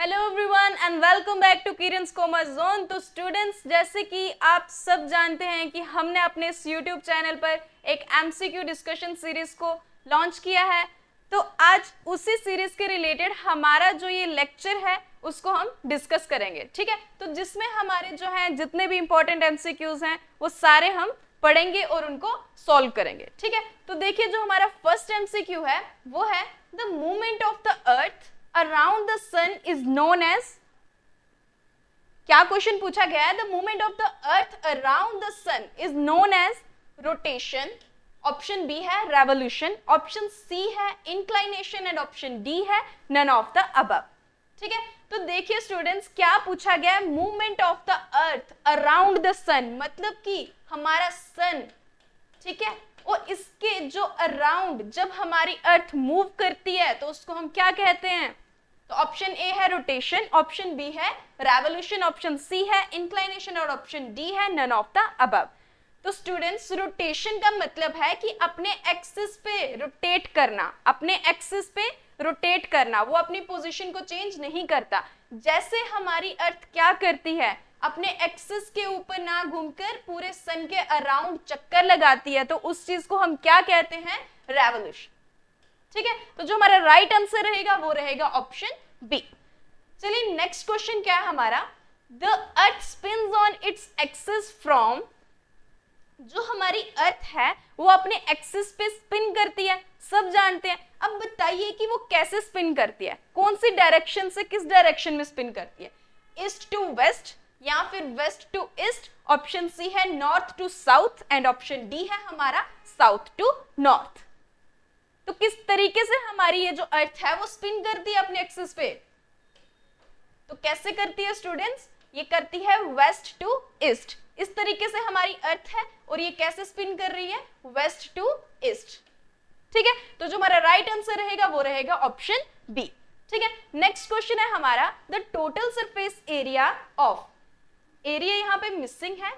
Hello everyone and welcome back to किरण's commerce zone. तो students, जैसे कि आप सब जानते हैं कि हमने अपने इस यूट्यूब चैनल पर एक एमसीक्यू डिस्कशन सीरीज को लॉन्च किया है। तो आज उसी सीरीज के रिलेटेड हमारा जो ये लेक्चर है उसको हम डिस्कस करेंगे, ठीक है। तो जिसमें हमारे जो हैं जितने भी इंपॉर्टेंट एमसीक्यूज हैं वो सारे हम पढ़ेंगे और उनको सॉल्व करेंगे, ठीक है। तो देखिए, जो हमारा फर्स्ट एमसीक्यू है वो है the movement of the earth around the sun is known as. क्या क्वेश्चन पूछा गया है? The movement of the earth around the sun is known as rotation. Option B है रेवोल्यूशन, ऑप्शन सी है inclination and option D है none of the above, ठीक है। तो देखिए स्टूडेंट्स, क्या पूछा गया है? Movement of the earth around the sun, मतलब कि हमारा सन, ठीक है, और इसके जो अराउंड जब हमारी अर्थ मूव करती है तो उसको हम क्या कहते हैं? तो ऑप्शन ए है रोटेशन, ऑप्शन बी है रेवोल्यूशन, ऑप्शन सी है इंक्लाइनेशन और ऑप्शन डी है नन ऑफ द अबव। तो स्टूडेंट्स, रोटेशन का मतलब है कि अपने एक्सिस पे रोटेट करना, अपने एक्सिस पे रोटेट करना, वो अपनी पोजीशन को चेंज नहीं करता। जैसे हमारी अर्थ क्या करती है, अपने एक्सिस के ऊपर ना घूमकर पूरे सन के अराउंड चक्कर लगाती है, तो उस चीज को हम क्या कहते हैं? रेवोल्यूशन, ठीक है। तो जो हमारा राइट आंसर रहेगा वो रहेगा ऑप्शन बी। चलिए नेक्स्ट क्वेश्चन क्या है हमारा? The earth spins on its axis from. जो हमारी अर्थ है वो अपने एक्सिस पे स्पिन करती है, सब जानते हैं। अब बताइए कि वो कैसे स्पिन करती है, कौन सी डायरेक्शन से किस डायरेक्शन में स्पिन करती है? ईस्ट टू वेस्ट या फिर west to east. Option C है north to south and option D है हमारा साउथ टू नॉर्थ। तो किस तरीके से हमारी ये जो अर्थ है वो स्पिन करती है अपने एक्सिस पे? तो कैसे करती है स्टूडेंट्स? ये करती है वेस्ट टू ईस्ट। इस तरीके से हमारी अर्थ है और ये कैसे स्पिन कर रही है? वेस्ट टू ईस्ट, ठीक है। तो जो हमारा राइट आंसर रहेगा वो रहेगा ऑप्शन बी, ठीक है। नेक्स्ट क्वेश्चन है हमारा the total surface area of. Area यहाँ पे मिसिंग है,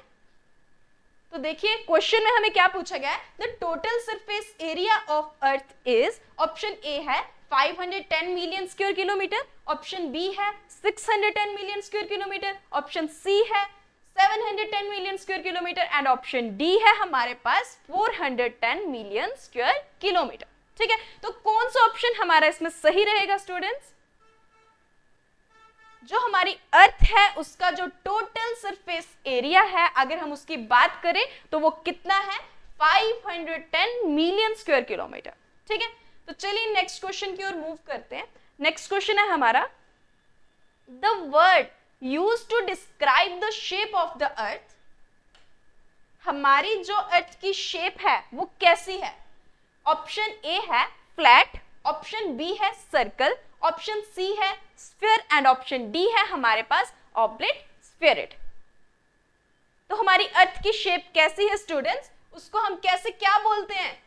तो देखिए क्वेश्चन में हमें क्या पूछा गया है? The total surface area of earth is. Option A है 510 million square kilometre, option B है 610 million square kilometre, option C है 710 million square kilometre and option D है हमारे पास 410 मिलियन स्क्वायर किलोमीटर, ठीक है। तो कौन सा ऑप्शन हमारा इसमें सही रहेगा स्टूडेंट्स? जो हमारी अर्थ है उसका जो टोटल सरफेस एरिया है, अगर हम उसकी बात करें तो वो कितना है? 510 मिलियन स्क्वायर किलोमीटर, ठीक है। तो चलिए नेक्स्ट क्वेश्चन की ओर मूव करते हैं। नेक्स्ट क्वेश्चन है हमारा the word used to describe the shape of the earth. हमारी जो अर्थ की शेप है वो कैसी है? ऑप्शन ए है फ्लैट, ऑप्शन बी है सर्कल, ऑप्शन सी है स्फीयर एंड ऑप्शन डी है हमारे पास ऑब्लिट स्फीयरॉइड। तो हमारी अर्थ की शेप कैसी है स्टूडेंट्स? उसको हम कैसे क्या बोलते हैं?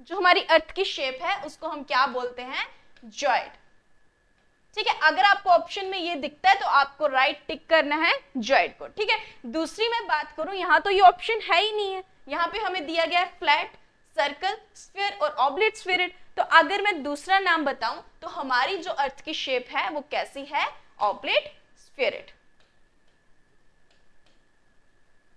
जो हमारी अर्थ की शेप है उसको हम क्या बोलते हैं? जॉइड, ठीक है। अगर आपको ऑप्शन में ये दिखता है तो आपको राइट टिक करना है जॉइड को, ठीक है। दूसरी मैं बात करूं, यहाँ तो ये ऑप्शन है ही नहीं है, यहाँ पे हमें दिया गया है फ्लैट, सर्कल, स्फीयर और ऑब्लिट स्फीयरॉइड। तो अगर मैं दूसरा नाम बताऊं तो हमारी जो अर्थ की शेप है वो कैसी है? ऑब्लिट स्फीयरॉइड,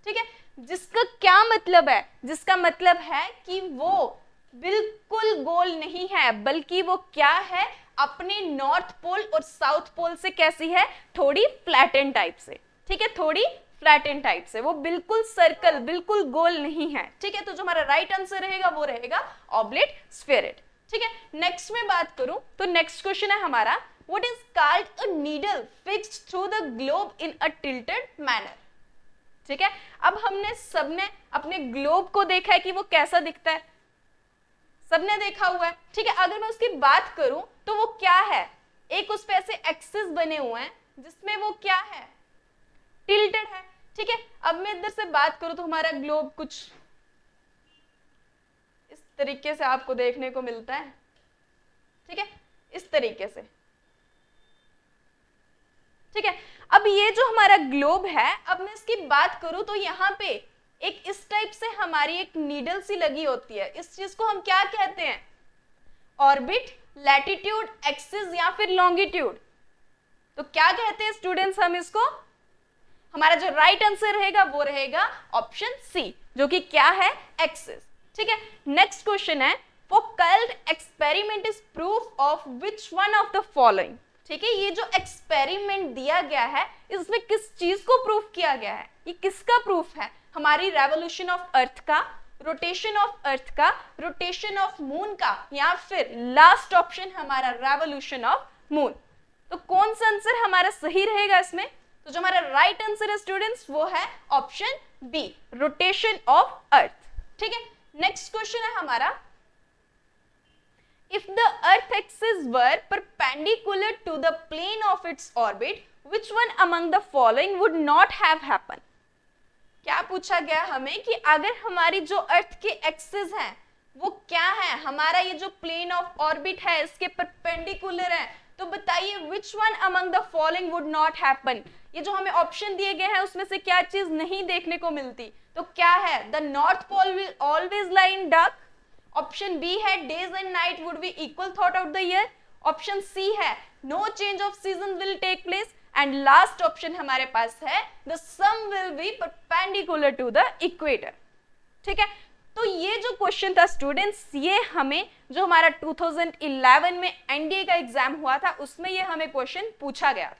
ठीक है। जिसका क्या मतलब है? जिसका मतलब है कि वो बिल्कुल गोल नहीं है, बल्कि वो क्या है? अपने नॉर्थ पोल और साउथ पोल से कैसी है? थोड़ी फ्लैटन टाइप से, ठीक है, थोड़ी फ्लैटन टाइप से। वो बिल्कुल सर्कल, बिल्कुल गोल नहीं है, ठीक है। तो जो हमारा राइट आंसर रहेगा वो रहेगा ऑब्लिट स्फीयरॉइड, ठीक है। नेक्स्ट में बात करूं तो नेक्स्ट क्वेश्चन है हमारा what is called a needle fixed through the globe in a tilted manner, ठीक है। अब हमने सबने अपने ग्लोब को देखा है कि वो कैसा दिखता है, सबने देखा हुआ है, ठीक है। अगर मैं उसकी बात करूं तो वो क्या है? एक उस पे ऐसे एक्सिस बने हुए हैं जिसमें वो क्या है? टिल्टेड है, ठीक है। अब मैं इधर से बात करूं तो हमारा ग्लोब कुछ इस तरीके से आपको देखने को मिलता है, ठीक है, इस तरीके से, ठीक है। अब ये जो हमारा ग्लोब है, अब मैं इसकी बात करूं तो यहाँ पे एक इस टाइप से हमारी एक नीडल सी लगी होती है। इस चीज को हम क्या कहते हैं? ऑर्बिट, लैटिट्यूड, एक्सिस या फिर लॉन्गिट्यूड। तो क्या कहते हैं स्टूडेंट्स हम इसको? हमारा जो राइट आंसर रहेगा वो रहेगा ऑप्शन सी, जो कि क्या है? एक्सिस। ठीक है, नेक्स्ट क्वेश्चन है, Foucault experiment is proof of which one of the following. ठीक है, ये जो एक्सपेरिमेंट दिया गया है इसमें किस चीज को प्रूफ किया गया है? ये किसका प्रूफ है? हमारी रेवोल्यूशन ऑफ अर्थ का, रोटेशन ऑफ अर्थ का, रोटेशन ऑफ मून का, या फिर लास्ट ऑप्शन हमारा रेवोल्यूशन ऑफ मून। तो कौन सा आंसर हमारा सही रहेगा इसमें? तो जो हमारा राइट आंसर है स्टूडेंट्स वो है option B, rotation of earth. ठीक है, नेक्स्ट क्वेश्चन है हमारा, if the earth axis were perpendicular to the plane of its orbit, which one among the following would not have happened? क्या पूछा गया हमें कि अगर हमारी जो अर्थ के एक्सिस हैं वो क्या है, हमारा ये जो प्लेन ऑफ ऑर्बिट है इसके परपेंडिकुलर है, तो बताइए which one among the following would not happen? ये जो हमें ऑप्शन दिए गए हैं उसमें से क्या चीज नहीं देखने को मिलती? तो क्या है? The north pole will always lie in dark. Option B है days and night would be equal throughout the year. Option C है no change of season will take place, and last option हमारे पास है the sun will be perpendicular to the equator. ठीक है, तो ये जो क्वेश्चन था स्टूडेंट्स, ये हमें जो हमारा 2011 में एनडीए का एग्जाम हुआ था उसमें ये हमें क्वेश्चन पूछा गया था।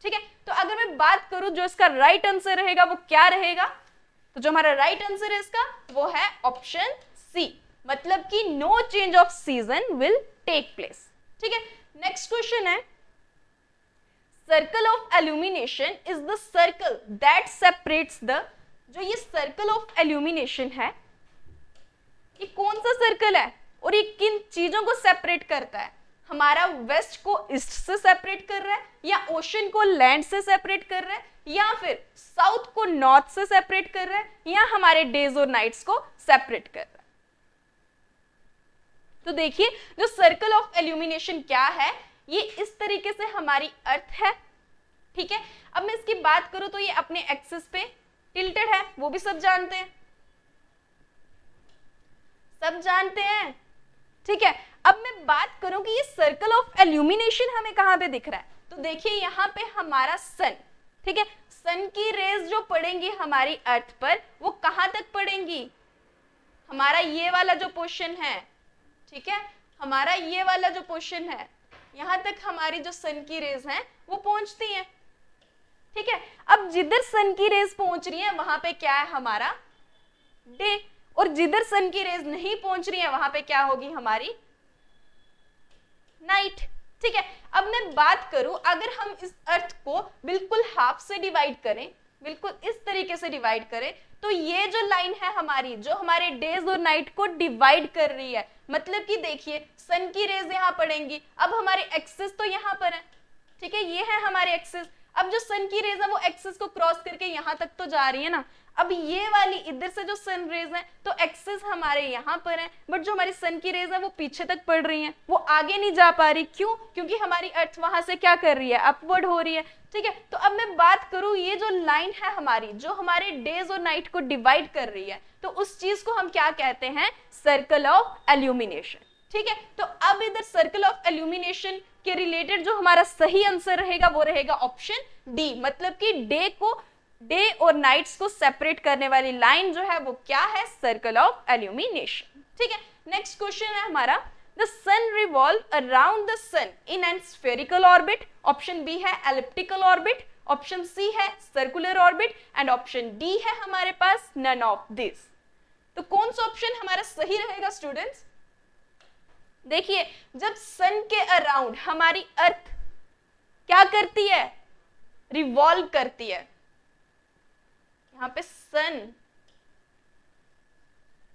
ठीक है, तो अगर मैं बात करूं जो इसका राइट आंसर रहेगा वो क्या रहेगा, तो जो हमारा राइट आंसर है इसका वो है ऑप्शन सी, मतलब कि no change of season will take place. ठीक है, नेक्स्ट क्वेश्चन है, circle of illumination is the circle that separates the, जो ये सर्कल ऑफ एल्यूमिनेशन है ये कौन सा सर्कल है और ये किन चीजों को सेपरेट करता है? हमारा वेस्ट को ईस्ट से सेपरेट कर रहा है, या ओशन को लैंड से सेपरेट कर रहा है, या फिर साउथ को नॉर्थ से सेपरेट कर रहा है, या हमारे डेज और नाइट्स को सेपरेट कर रहा है? तो देखिए जो सर्कल ऑफ एल्यूमिनेशन क्या है, ये इस तरीके से हमारी अर्थ है। ठीक है, अब मैं इसकी बात करूं तो ये अपने एक्सिस पे टिल्टेड है, वो भी सब जानते हैं, सब जानते हैं। ठीक है, अब मैं बात करूं कि ये सर्कल ऑफ एल्यूमिनेशन हमें कहां पे दिख रहा है, तो देखिए यहाँ पे हमारा सन, ठीक है, सन की रेज जो पड़ेंगी हमारी अर्थ पर वो कहां तक पड़ेंगी? हमारा ये वाला जो पोर्शन है, ठीक है, हमारा ये वाला जो पोर्शन है यहां तक हमारी जो सन की रेज हैं वो पहुंचती हैं। ठीक है, अब जिधर सन की रेज पहुंच रही है वहां पे क्या है हमारा? डे, और जिधर सन की रेज नहीं पहुंच रही है वहां पे क्या होगी हमारी? नाइट। ठीक है, अब मैं बात करूं अगर हम इस अर्थ को बिल्कुल हाफ से डिवाइड करें, बिल्कुल इस तरीके से डिवाइड करें, तो ये जो लाइन है हमारी जो हमारे डेज और नाइट को डिवाइड कर रही है, मतलब कि देखिए सन की रेज यहाँ पड़ेंगी, अब हमारे एक्सिस तो यहाँ पर है। ठीक है, ये है हमारे एक्सिस, अब जो सन की रेज है वो एक्सिस को क्रॉस करके यहाँ तक तो जा रही है ना, अब ये वाली इधर से जो सन रेज है तो एक्सिस हमारे यहाँ पर है, बट जो हमारी सन की रेज है वो पीछे तक पड़ रही है, वो आगे नहीं जा पा रही। क्यों? क्योंकि हमारी अर्थ वहां से क्या कर रही है? अपवर्ड हो रही है। ठीक है, तो अब मैं बात करूं ये जो लाइन है हमारी जो हमारे डेज और नाइट को डिवाइड कर रही है, तो उस चीज को हम क्या कहते हैं? Circle of illumination. ठीक है, तो अब इधर सर्कल ऑफ एल्यूमिनेशन के रिलेटेड जो हमारा सही आंसर रहेगा वो रहेगा ऑप्शन डी, मतलब कि डे और नाइट्स को सेपरेट करने वाली लाइन जो है वो क्या है? Circle of illumination. ठीक है, नेक्स्ट क्वेश्चन है हमारा, the sun revolve around the sun in an spherical orbit. Option B है एलिप्टिकल ऑर्बिट, ऑप्शन सी है circular orbit, and option D है हमारे पास नन ऑफ दिस। तो कौन सा ऑप्शन हमारा सही रहेगा स्टूडेंट्स? देखिए जब सन के अराउंड हमारी अर्थ क्या करती है? रिवॉल्व करती है। यहाँ पे सन,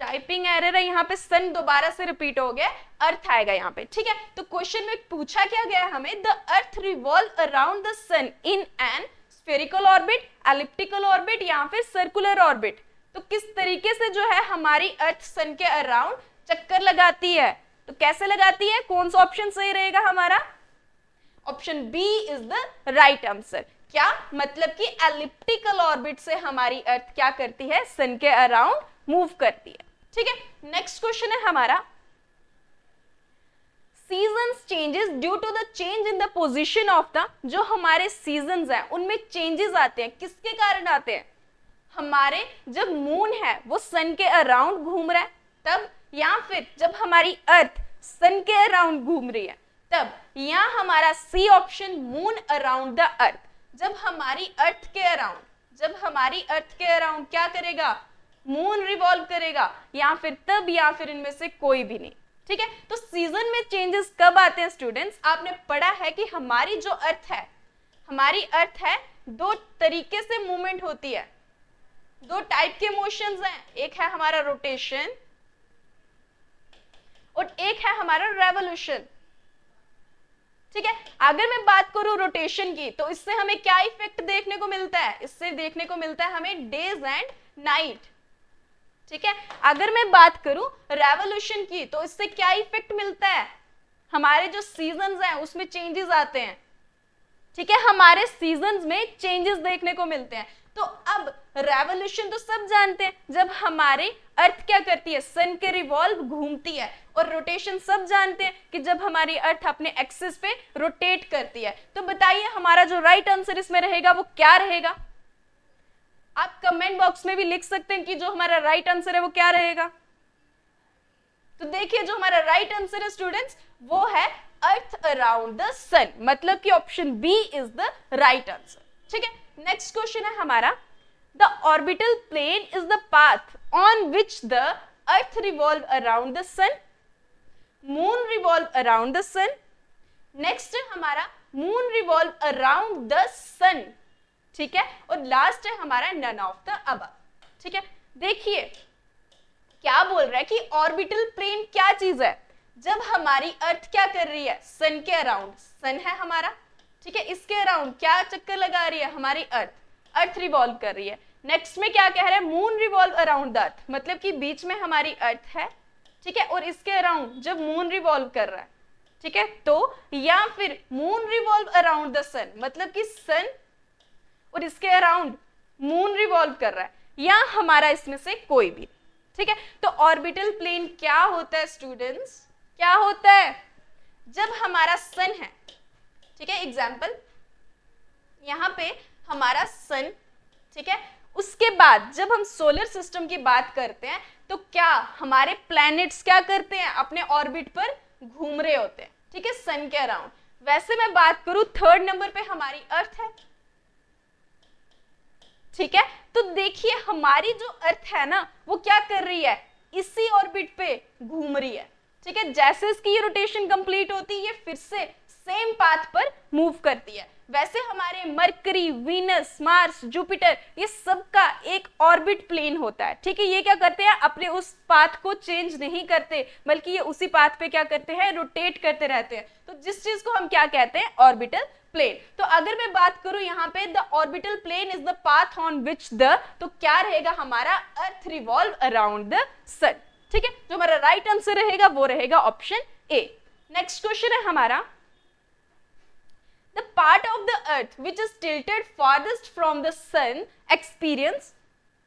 टाइपिंग एरर है, यहाँ पे सन दोबारा से रिपीट हो गया, अर्थ आएगा यहाँ पे। ठीक है, तो क्वेश्चन में पूछा क्या गया हमें? The earth revolve around the sun in an spherical orbit, elliptical orbit या फिर सर्कुलर ऑर्बिट। तो किस तरीके से जो है हमारी अर्थ सन के अराउंड चक्कर लगाती है, तो कैसे लगाती है? कौन सा ऑप्शन सही रहेगा हमारा? Option B is the right answer. क्या मतलब कि एलिप्टिकल ऑर्बिट से हमारी अर्थ क्या करती है? सन के अराउंड मूव करती है। ठीक है, नेक्स्ट क्वेश्चन है हमारा, seasons changes due to the change in the position of the, जो हमारे सीजन्स हैं उनमें चेंजेस आते हैं, किसके कारण आते हैं? हमारे जब मून है वो सन के अराउंड घूम रहा है तब, या फिर जब हमारी अर्थ सन के अराउंड घूम रही है तब, या हमारा C option moon around the earth, जब हमारी अर्थ के अराउंड, जब हमारी अर्थ के अराउंड क्या करेगा? मून रिवॉल्व करेगा, या फिर तब, या फिर इनमें से कोई भी नहीं। ठीक है, तो सीजन में चेंजेस कब आते हैं स्टूडेंट्स? आपने पढ़ा है कि हमारी जो अर्थ है, हमारी अर्थ है दो तरीके से मूवमेंट होती है, दो टाइप के मोशंस हैं, एक है हमारा रोटेशन और एक है हमारा रेवोल्यूशन। ठीक है, अगर मैं बात करूं रोटेशन की तो इससे हमें क्या इफेक्ट देखने को मिलता है? इससे देखने को मिलता है हमें डेज एंड नाइट। ठीक है, अगर मैं बात करूं रेवोल्यूशन की तो इससे क्या इफेक्ट मिलता है? हमारे जो सीजन्स हैं उसमें चेंजेस आते हैं। ठीक है, हमारे सीजन्स में चेंजेस देखने को मिलते हैं। तो अब रेवोल्यूशन तो सब जानते हैं, जब हमारी अर्थ क्या करती है? सन के रिवॉल्व घूमती है। और रोटेशन सब जानते हैं कि जब हमारी अर्थ अपने एक्सिस पे रोटेट करती है। तो बताइए हमारा जो राइट आंसर इसमें रहेगा वो क्या रहेगा? आप कमेंट बॉक्स में भी लिख सकते हैं कि जो हमारा राइट आंसर है वो क्या रहेगा। तो देखिए जो हमारा राइट आंसर है स्टूडेंट्स वो है अर्थ अराउंड द सन, मतलब कि option B is the right answer. ठीक है, नेक्स्ट क्वेश्चन है हमारा, the orbital plane is the path on which the earth revolve around the sun, moon revolve around the sun. Next है हमारा moon revolve around the sun. ठीक है, और last है हमारा नन ऑफ द अबव। ठीक है, देखिए क्या बोल रहा है कि ऑर्बिटल प्लेन क्या चीज है? जब हमारी अर्थ क्या कर रही है? सन के अराउंड, सन है हमारा, ठीक है, इसके अराउंड क्या चक्कर लगा रही है? हमारी अर्थ रिवॉल्व कर रही है। नेक्स्ट में क्या कह रहा है? मून रिवॉल्व अराउंड द अर्थ, मतलब कि बीच में हमारी अर्थ है, ठीक है, और इसके अराउंड जब मून रिवॉल्व कर रहा है, ठीक है, तो या फिर moon revolve around the sun, मतलब कि सन और इसके अराउंड मून रिवॉल्व कर रहा है, या हमारा इसमें से कोई भी। ठीक है, तो ऑर्बिटल प्लेन क्या होता है स्टूडेंट्स? क्या होता है? जब हमारा सन है, ठीक है, एग्जाम्पल यहाँ पे हमारा सन, ठीक है, उसके बाद जब हम सोलर सिस्टम की बात करते हैं तो क्या हमारे प्लैनेट्स क्या करते हैं? अपने ऑर्बिट पर घूम रहे होते हैं, ठीक है, सन के अराउंड। वैसे मैं बात करूं थर्ड नंबर पे हमारी अर्थ है, ठीक है, तो देखिए हमारी जो अर्थ है ना वो क्या कर रही है? इसी ऑर्बिट पे घूम रही है। ठीक है, जैसे इसकी रोटेशन कंप्लीट होती है ये फिर से सेम पाथ पर मूव करती है। वैसे हमारे मरकरी, वीनस, मार्स, जुपिटर ये सब का एक ऑर्बिट प्लेन होता है। ठीक है, ये क्या करते हैं? अपने उस पाथ को चेंज नहीं करते, बल्कि ये उसी पाथ पे क्या करते हैं? रोटेट करते रहते हैं। तो जिस चीज को हम क्या कहते हैं? Orbital plane. तो अगर मैं बात करूं यहाँ पे the orbital plane is the path on which the, तो क्या रहेगा हमारा? Earth revolve around the sun. ठीक है, जो हमारा राइट आंसर रहेगा वो रहेगा ऑप्शन ए। नेक्स्ट क्वेश्चन है हमारा, the part of the earth which is tilted farthest from the sun experience,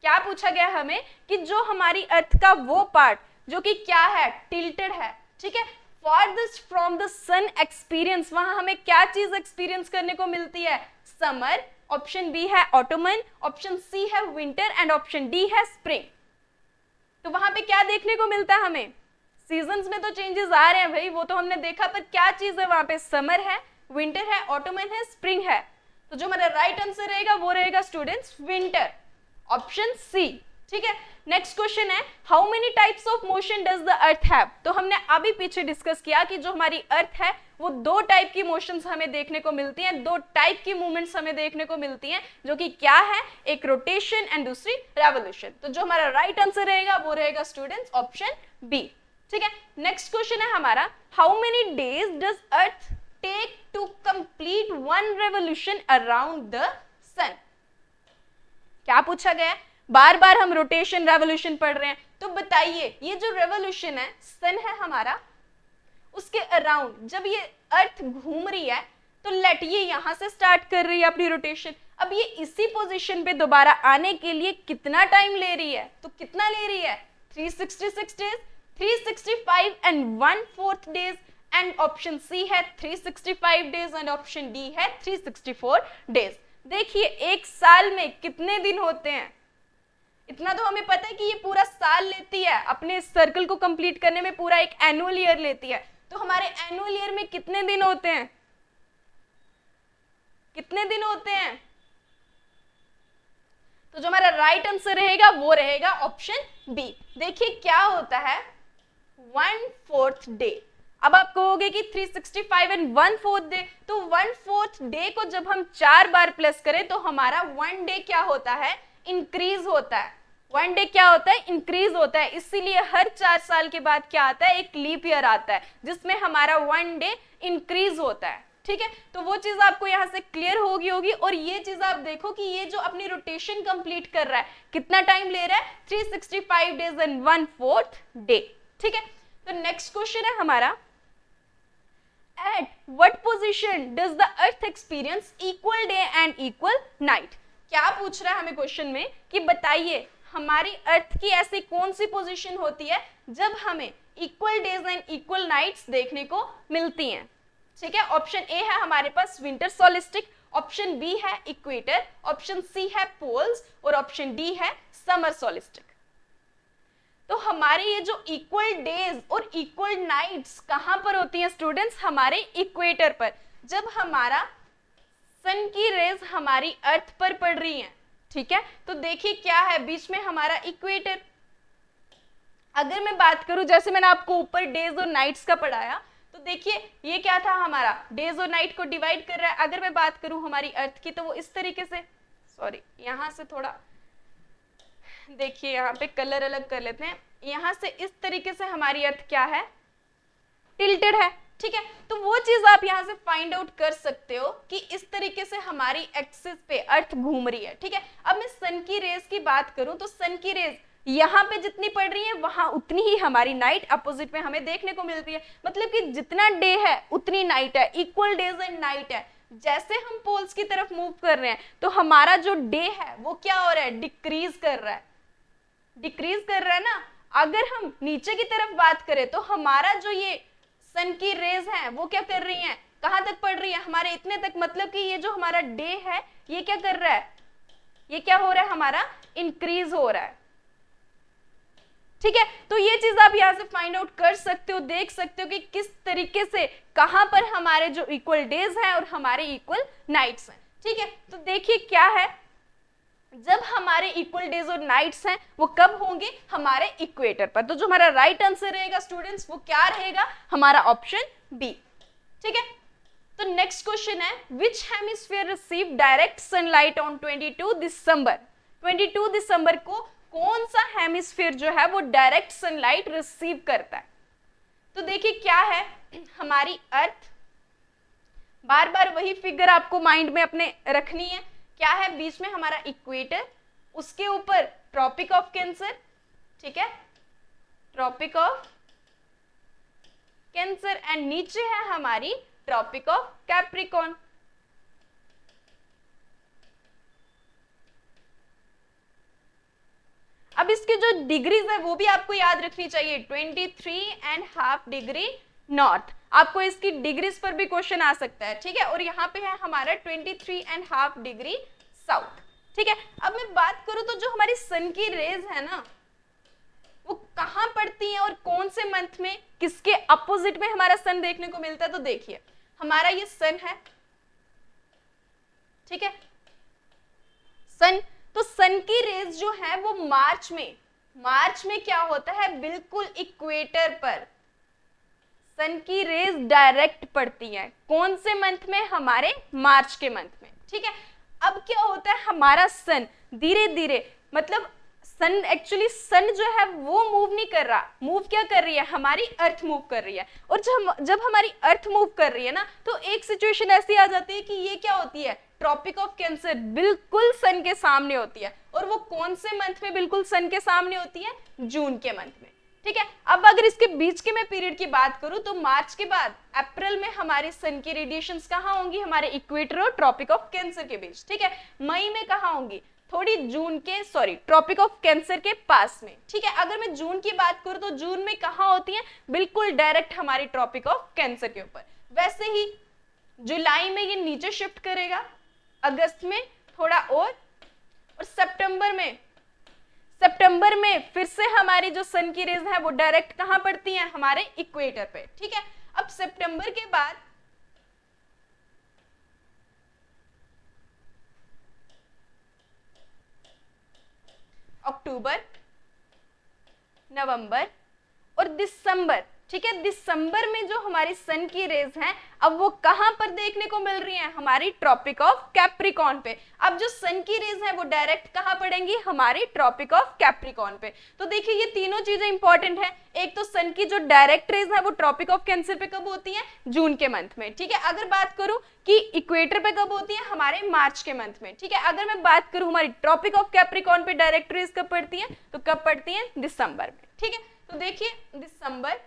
क्या पूछा गया हमें कि जो हमारी अर्थ का वो पार्ट जो कि क्या है? टिल्टेड है। ठीक है, farthest from the sun experience, वहां हमें क्या चीज एक्सपीरियंस करने को मिलती है? समर, ऑप्शन बी है ऑटोमन, ऑप्शन सी है विंटर एंड ऑप्शन डी है स्प्रिंग। तो वहां पे क्या देखने को मिलता है हमें? सीजन्स में तो चेंजेस आ रहे हैं भाई, वो तो हमने देखा, पर क्या चीज है वहां पे? समर है, विंटर है, ऑटोमन है, स्प्रिंग है। तो जो हमारा राइट आंसर रहेगा वो रहेगा स्टूडेंट्स विंटर, ऑप्शन सी। ठीक है, नेक्स्ट क्वेश्चन है, how many types of motion does the earth have? तो हमने अभी पीछे डिस्कस किया कि जो हमारी अर्थ है वो दो टाइप की मोशंस हमें देखने को मिलती हैं, दो टाइप की मूवमेंट्स हमें देखने को मिलती हैं, जो कि क्या है? एक रोटेशन एंड दूसरी रेवोल्यूशन। तो जो हमारा राइट आंसर रहेगा वो रहेगा स्टूडेंट्स ऑप्शन बी। ठीक है, नेक्स्ट क्वेश्चन है हमारा, how many days does earth take to complete one revolution around the sun? क्या पूछा गया? बार बार हम रोटेशन रेवोल्यूशन पढ़ रहे हैं, तो बताइए ये जो रेवोल्यूशन है, सन है हमारा, उसके अराउंड जब ये अर्थ घूम रही है तो लेट ये यहां से स्टार्ट कर रही है अपनी रोटेशन, अब ये इसी पोजीशन पे दोबारा आने के लिए कितना टाइम ले रही है? तो कितना ले रही है? 366 days, 365 and 1/4 days and option C है 365 डेज एंड ऑप्शन डी है 364 डेज। देखिए एक साल में कितने दिन होते हैं, इतना तो हमें पता है कि ये पूरा साल लेती है, अपने सर्कल को कंप्लीट करने में पूरा एक एनुअल ईयर लेती है। तो हमारे एनुअल ईयर में कितने दिन होते हैं, कितने दिन होते हैं? तो जो हमारा राइट आंसर रहेगा वो रहेगा ऑप्शन बी। देखिए क्या होता है 1/4 डे। अब आप कहोगे कि 365 एंड 1/4 डे, तो 1/4 डे को जब हम 4 बार प्लस करें तो हमारा 1 डे क्या होता है, इंक्रीज होता है। 1 डे क्या होता है, इंक्रीज होता है। इसीलिए हर 4 साल के बाद क्या आता है, एक लीप ईयर आता है जिसमें हमारा 1 डे इंक्रीज होता है। ठीक है, तो वो चीज आपको यहाँ से क्लियर होगी। और ये चीज आप देखो कि ये जो अपनी रोटेशन कंप्लीट कर रहा है कितना टाइम ले रहा है, 365 डेज एंड 1/4 डे। ठीक है, तो नेक्स्ट क्वेश्चन है हमारा, at what position does the earth experience equal day and equal night. क्या पूछ रहा है हमें क्वेश्चन में कि बताइए हमारी अर्थ की ऐसी कौन सी पोजीशन होती है जब हमें equal days and equal nights देखने को मिलती हैं। ठीक है, ऑप्शन ए है हमारे पास विंटर सोलिस्टिक, ऑप्शन बी है इक्वेटर, ऑप्शन सी है पोल्स और ऑप्शन डी है समर सोलिस्टिक। तो हमारे ये जो इक्वल डेज और इक्वल नाइट्स कहां पर होती हैं स्टूडेंट्स, हमारे इक्वेटर पर। जब हमारा सन की रेज हमारी अर्थ पर पड़ रही हैं, ठीक है, तो देखिए क्या है बीच में हमारा इक्वेटर। अगर मैं बात करूं जैसे मैंने आपको ऊपर डेज और नाइट्स का पढ़ाया, तो देखिए ये क्या था हमारा, डेज और नाइट को डिवाइड कर रहा है। अगर मैं बात करूं हमारी अर्थ की तो वो इस तरीके से, सॉरी यहां से थोड़ा देखिए यहाँ पे कलर अलग कर लेते हैं, यहाँ से इस तरीके से हमारी अर्थ क्या है, टिल्टेड है। ठीक है, तो वो चीज आप यहाँ से फाइंड आउट कर सकते हो कि इस तरीके से हमारी एक्सिस पे अर्थ घूम रही है। ठीक है, अब मैं सन की रेज की बात करूं तो सन की रेज यहाँ पे जितनी पड़ रही है वहां उतनी ही हमारी नाइट अपोजिट में हमें देखने को मिल रही है। मतलब कि जितना डे है उतनी नाइट है, इक्वल डेज एंड नाइट है। जैसे हम पोल्स की तरफ मूव कर रहे हैं तो हमारा जो डे है वो क्या हो रहा है, डिक्रीज कर रहा है, डिक्रीज कर रहा है ना। अगर हम नीचे की तरफ बात करें तो हमारा जो ये सन की रेज है वो क्या कर रही हैं, कहां तक पड़ रही है, हमारे इतने तक। मतलब कि ये जो हमारा डे है ये क्या कर रहा है, ये क्या हो रहा है, हमारा इंक्रीज हो रहा है। ठीक है, तो ये चीज आप यहाँ से फाइंड आउट कर सकते हो, देख सकते हो कि किस तरीके से कहां पर हमारे जो इक्वल डेज हैं और हमारे इक्वल नाइट्स हैं। ठीक है, तो देखिए क्या है, जब हमारे इक्वल डेज और नाइट्स हैं वो कब होंगे, हमारे इक्वेटर पर। तो जो हमारा राइट आंसर रहेगा स्टूडेंट्स वो क्या रहेगा, हमारा ऑप्शन बी। ठीक है, तो नेक्स्ट क्वेश्चन है, which hemisphere receive direct sunlight on 22 December. 22 दिसंबर को कौन सा हेमिस्फीयर जो है वो डायरेक्ट सनलाइट रिसीव करता है। तो देखिए क्या है, हमारी अर्थ, बार बार वही फिगर आपको माइंड में अपने रखनी है। क्या है, बीच में हमारा इक्वेटर, उसके ऊपर ट्रॉपिक ऑफ कैंसर, ठीक है, ट्रॉपिक ऑफ कैंसर, एंड नीचे है हमारी ट्रॉपिक ऑफ कैप्रिकॉर्न। अब इसकी जो डिग्रीज है वो भी आपको याद रखनी चाहिए, 23.5 डिग्री नॉर्थ। आपको इसकी डिग्रीज पर भी क्वेश्चन आ सकता है। ठीक है, और यहाँ पे है हमारा 23.5 डिग्री साउथ। ठीक है, अब मैं बात करूं तो जो हमारी सन की रेज है ना वो कहां पड़ती हैं और कौन से मंथ में, किसके अपोजिट में हमारा सन देखने को मिलता है। तो देखिए हमारा ये सन है, ठीक है, सन, तो सन की रेज जो है वो मार्च में क्या होता है, बिल्कुल इक्वेटर पर सन की रेज डायरेक्ट पड़ती है। कौन से मंथ में, हमारे मार्च के मंथ में। ठीक है, अब क्या होता है, हमारा सन धीरे धीरे, मतलब सन, एक्चुअली सन जो है वो मूव नहीं कर रहा, मूव क्या कर रही है, हमारी अर्थ मूव कर रही है। और जब हमारी अर्थ मूव कर रही है ना तो एक सिचुएशन ऐसी आ जाती है कि ये क्या होती है, ट्रॉपिक ऑफ कैंसर बिल्कुल सन के सामने होती है। और वो कौन से मंथ में बिल्कुल सन के सामने होती है, जून के मंथ में। ठीक है, अब अगर इसके बीच के मैं पीरियड की बात करूं तो मार्च के बाद अप्रैल में हमारी सन की रेडिएशंस कहां होंगी, हमारे इक्वेटर और ट्रॉपिक ऑफ कैंसर के बीच। ठीक है, मई में कहां होंगी, थोड़ी जून के ट्रॉपिक ऑफ कैंसर के पास में, ठीक है। अगर मैं जून की बात करूं तो जून में कहाँ होती है, बिल्कुल डायरेक्ट हमारी ट्रॉपिक ऑफ कैंसर के ऊपर। वैसे ही जुलाई में ये नीचे शिफ्ट करेगा, अगस्त में थोड़ा और सितंबर में फिर से हमारी जो सन की रेज है वो डायरेक्ट कहां पड़ती हैं, हमारे इक्वेटर पे, ठीक है। अब सितंबर के बाद अक्टूबर, नवंबर और दिसंबर, ठीक है। दिसंबर में जो हमारी सन की रेज हैं अब वो कहां पर देखने को मिल रही हैं, हमारी ट्रॉपिक ऑफ कैप्रिकॉर्न पे। अब जो सन की रेज हैं वो डायरेक्ट कहां पड़ेंगी, हमारी ट्रॉपिक ऑफ कैप्रिकॉर्न पे। तो देखिए ये तीनों चीजें इंपॉर्टेंट है। एक तो सन की जो डायरेक्ट रेज है वो ट्रॉपिक ऑफ कैंसर पे कब होती है, जून के मंथ में, ठीक है। अगर बात करूं कि इक्वेटर पे कब होती है, हमारे मार्च के मंथ में, ठीक है। अगर मैं बात करूं हमारी ट्रॉपिक ऑफ कैप्रिकॉर्न पे डायरेक्ट रेज कब पड़ती है, तो कब पड़ती है, दिसंबर में, ठीक है। तो देखिए दिसंबर,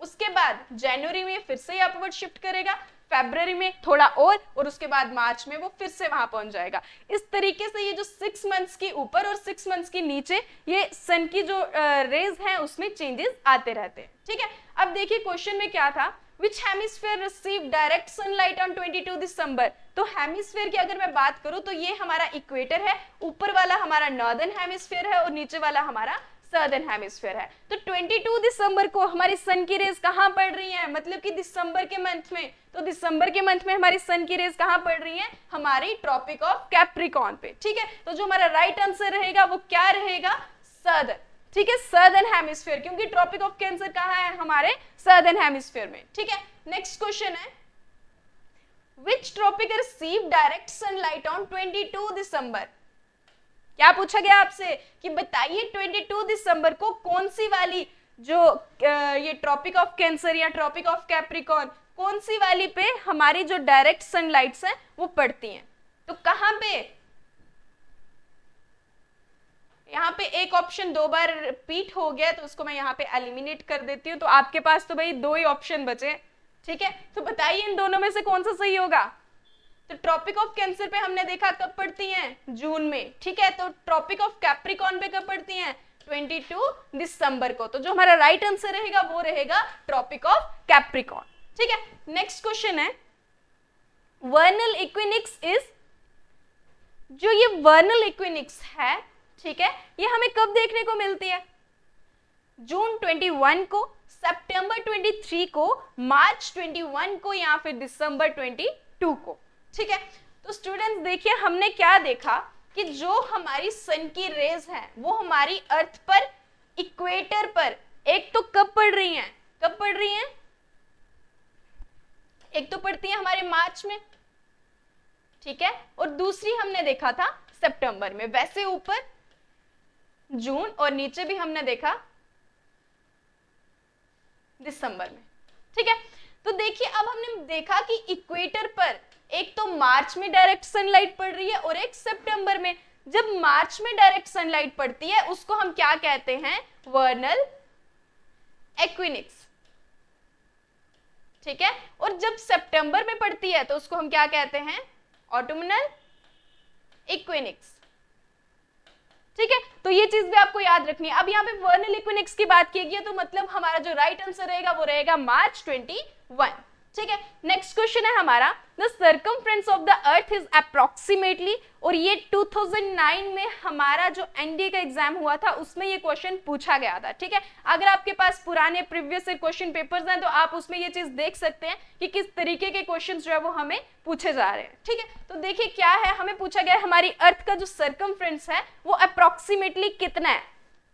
उसके बाद जनवरी में फिर से अपवर्ड शिफ्ट करेगा, फरवरी में थोड़ा और उसके बाद मार्च में वो फिर से वहां पहुंच जाएगा। इस तरीके से ये जो 6 मंथ्स के ऊपर और 6 मंथ्स के नीचे ये सन की जो रेज हैं उसमें चेंजेस आते रहते हैं, ठीक है। अब देखिए क्वेश्चन में क्या था, which hemisphere receive direct sunlight on 22 December. तो हेमिस्फीयर की अगर मैं बात करूं तो ये हमारा इक्वेटर है, ऊपर वाला हमारा नॉर्दर्न हेमिस्फीयर है और नीचे वाला हमारा सदर्न हेमिस्फीयर है। तो 22 दिसंबर को हमारी सन की रेज कहां पड़ रही है, मतलब कि दिसंबर के मंथ में। तो दिसंबर के मंथ में हमारी सन की रेज कहां पड़ रही है, हमारी ट्रॉपिक ऑफ कैप्रिकॉर्न पे, ठीक है। तो जो हमारा राइट आंसर रहेगा वो क्या रहेगा, सदर्न, ठीक है, सदर्न हेमिस्फीयर, क्योंकि ट्रॉपिक ऑफ कैंसर कहां है, हमारे सदर्न हेमिस्फीयर में, ठीक है। नेक्स्ट क्वेश्चन है, which tropic receive direct sunlight on 22 December. क्या पूछा गया आपसे कि बताइए 22 दिसंबर को कौन सी वाली जो ये ट्रॉपिक ऑफ कैंसर या ट्रॉपिक ऑफ कैप्रिकॉर्न, कौन सी वाली पे हमारी जो डायरेक्ट सनलाइट्स हैं वो पड़ती हैं। तो कहां पे, यहाँ पे एक ऑप्शन 2 बार रिपीट हो गया तो उसको मैं यहाँ पे एलिमिनेट कर देती हूँ। तो आपके पास तो भाई 2 ही ऑप्शन बचे, ठीक है। तो बताइए इन दोनों में से कौन सा सही होगा। तो ट्रॉपिक ऑफ कैंसर पे हमने देखा कब पड़ती हैं, जून में, ठीक है। तो ट्रॉपिक ऑफ कैप्रिकॉर्न पे कब पड़ती हैं, 22 दिसंबर को। तो जो हमारा राइट आंसर रहेगा वो रहेगा ट्रॉपिक ऑफ कैप्रिकॉर्न, ठीक है। नेक्स्ट क्वेश्चन है, वर्नल इक्विनिक्स इज, जो ये वर्नल इक्विनिक्स है, ठीक है, ये हमें कब देखने को मिलती है, जून 21 को, सितंबर 23 को, मार्च 21 को या फिर दिसंबर 22 को, ठीक है। तो स्टूडेंट्स देखिए हमने क्या देखा कि जो हमारी सन की रेज है वो हमारी अर्थ पर, इक्वेटर पर एक तो कब पड़ रही हैं, कब पड़ रही हैं, एक तो पड़ती है हमारे मार्च में, ठीक है, और दूसरी हमने देखा था सितंबर में। वैसे ऊपर जून और नीचे भी हमने देखा दिसंबर में, ठीक है। तो देखिए अब हमने देखा कि इक्वेटर पर एक तो मार्च में डायरेक्ट सनलाइट पड़ रही है और एक सितंबर में। जब मार्च में डायरेक्ट सनलाइट पड़ती है उसको हम क्या कहते हैं, वर्नल इक्विनिक्स, ठीक है। और जब सितंबर में पड़ती है तो उसको हम क्या कहते हैं, ऑटमनल इक्विनिक्स, ठीक है। तो ये चीज भी आपको याद रखनी है। अब यहाँ पे वर्नल इक्विनिक्स की बात की गई है तो मतलब हमारा जो राइट आंसर रहेगा वो रहेगा मार्च 21, ठीक है। नेक्स्ट क्वेश्चन है हमारा, the circumference of the earth is approximately, और ये 2009 में हमारा जो एनडीए का एग्जाम हुआ था उसमें ये क्वेश्चन पूछा गया था, ठीक है। अगर आपके पास पुराने प्रीवियस क्वेश्चन पेपर्स हैं तो आप उसमें ये चीज देख सकते हैं कि किस तरीके के क्वेश्चन जो है वो हमें पूछे जा रहे हैं, ठीक है। तो देखिए क्या है, हमें पूछा गया है हमारी अर्थ का जो सर्कमफ्रेंस है वो अप्रोक्सीमेटली कितना है,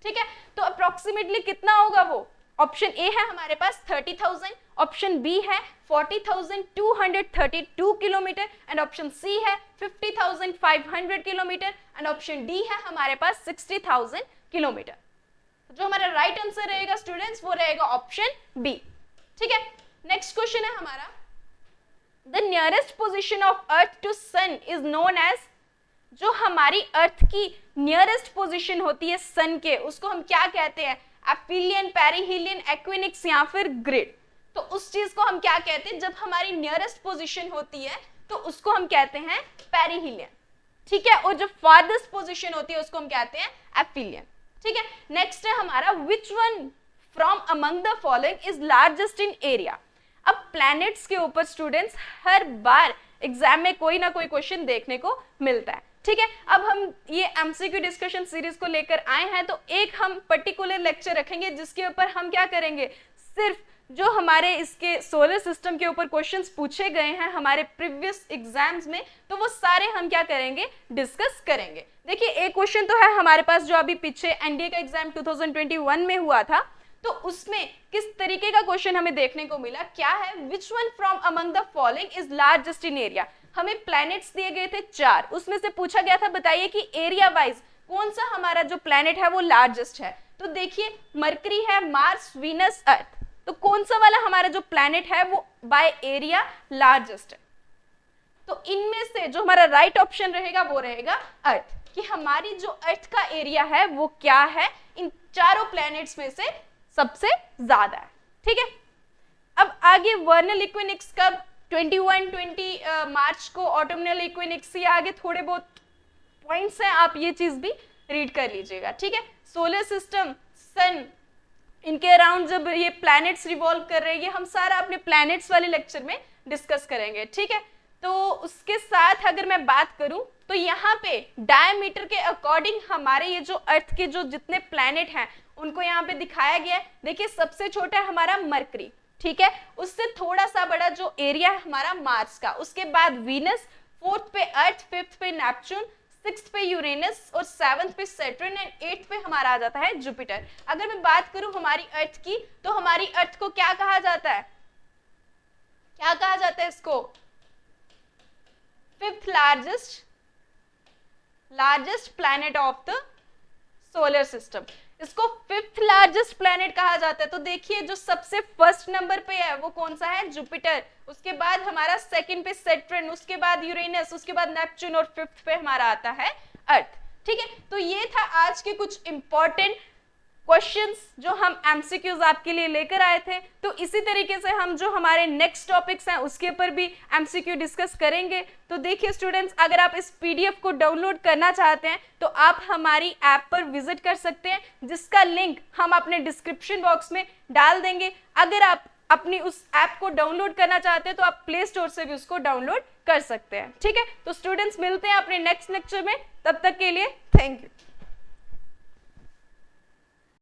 ठीक है। तो अप्रोक्सीमेटली कितना होगा वो, ऑप्शन ए है हमारे पास 30,000, ऑप्शन बी है 40,232 किलोमीटर एंड ऑप्शन सी है 50,500 किलोमीटर एंड ऑप्शन डी है हमारे पास 60,000 किलोमीटर। जो हमारा राइट आंसर रहेगा स्टूडेंट्स वो रहेगा ऑप्शन बी, ठीक है। नेक्स्ट क्वेश्चन है हमारा, the nearest position of earth to sun is known as, जो हमारी अर्थ की नियरेस्ट पोजीशन होती है सन के उसको हम क्या कहते हैं, एफिलियन, पेरिहिलियन, इक्विनिक्स या फिर ग्रिड। तो उस चीज को हम क्या कहते हैं, जब हमारी नियरेस्ट पोजीशन होती है तो उसको हम कहते हैं पेरिहिलियन, ठीक है, और जो फारदेस्ट पोजीशन होती है उसको हम कहते हैं एफिलियन। ठीक है, नेक्स्ट है हमारा which one from among the following is largest in area. अब प्लैनेट्स के ऊपर स्टूडेंट्स हर बार एग्जाम में कोई ना कोई क्वेश्चन देखने को मिलता है। ठीक है, अब हम ये एमसीक्यू डिस्कशन सीरीज को लेकर आए हैं, तो एक हम पर्टिकुलर लेक्चर रखेंगे जिसके ऊपर हम क्या करेंगे, सिर्फ जो हमारे इसके सोलर सिस्टम के ऊपर क्वेश्चंस पूछे गए हैं हमारे प्रीवियस एग्जाम्स में, तो वो सारे हम क्या करेंगे, डिस्कस करेंगे। देखिए एक क्वेश्चन तो है हमारे पास जो अभी पीछे एनडीए का एग्जाम 2021 में हुआ था, तो उसमें किस तरीके का क्वेश्चन हमें देखने को मिला, क्या है, which one from among the following is largest in area. हमें प्लैनेट्स दिए गए थे 4, उसमें से पूछा गया था बताइए कि एरिया वाइज कौन सा हमारा जो प्लैनेट है वो लार्जेस्ट है। तो देखिए मरकरी है, मार्स, वीनस, अर्थ, तो कौन सा वाला हमारा जो प्लैनेट है वो बाय एरिया लार्जेस्ट है। तो इनमें से जो हमारा राइट ऑप्शन रहेगा वो रहेगा अर्थ, कि हमारी जो अर्थ का एरिया है वो क्या है, इन चारों प्लैनेट्स में से सबसे ज्यादा है। ठीक है, अब आगे वर्नल इक्विनोक्स कब, 21-20 मार्च को ऑटोमनल इक्विनोक्स, ये आगे थोड़े बहुत पॉइंट्स हैं, आप ये चीज भी रीड कर लीजिएगा। ठीक है, सोलर सिस्टम, सन, इनके अराउंड जब ये प्लैनेट्स रिवॉल्व कर रहे हैं, ये हम सारा अपने प्लैनेट्स वाले लेक्चर में डिस्कस करेंगे। ठीक है, तो उसके साथ अगर मैं बात करूं तो यहाँ पे डायमीटर के अकॉर्डिंग हमारे ये जो अर्थ के जो जितने प्लैनेट हैं उनको यहाँ पे दिखाया गया है। देखिए सबसे छोटा है हमारा मरकरी, ठीक है, उससे थोड़ा सा बड़ा जो एरिया है हमारा मार्स का, उसके बाद वीनस, 4th पे अर्थ, 5th पे नेपच्यून, 6th पे यूरेनस और 7th पे सैटर्न एंड 8th पे हमारा आ जाता है जुपिटर। अगर मैं बात करूं हमारी अर्थ की, तो हमारी अर्थ को क्या कहा जाता है, क्या कहा जाता है इसको, 5th largest planet of the solar system, इसको 5th लार्जेस्ट प्लैनेट कहा जाता है। तो देखिए जो सबसे फर्स्ट नंबर पे है वो कौन सा है, जुपिटर, उसके बाद हमारा सेकंड पे सैटर्न, उसके बाद यूरेनस, उसके बाद नेपच्यून और 5th पे हमारा आता है अर्थ। ठीक है, तो ये था आज के कुछ इंपॉर्टेंट क्वेश्चंस जो हम एमसीक्यूज आपके लिए लेकर आए थे। तो इसी तरीके से हम जो हमारे नेक्स्ट टॉपिक्स हैं उसके ऊपर भी एमसीक्यू डिस्कस करेंगे। तो देखिए स्टूडेंट्स, अगर आप इस पीडीएफ को डाउनलोड करना चाहते हैं तो आप हमारी ऐप पर विजिट कर सकते हैं, जिसका लिंक हम अपने डिस्क्रिप्शन बॉक्स में डाल देंगे। अगर आप अपनी उस ऐप को डाउनलोड करना चाहते हैं तो आप प्ले स्टोर से भी उसको डाउनलोड कर सकते हैं। ठीक है, तो स्टूडेंट्स मिलते हैं अपने नेक्स्ट लेक्चर में, तब तक के लिए थैंक यू।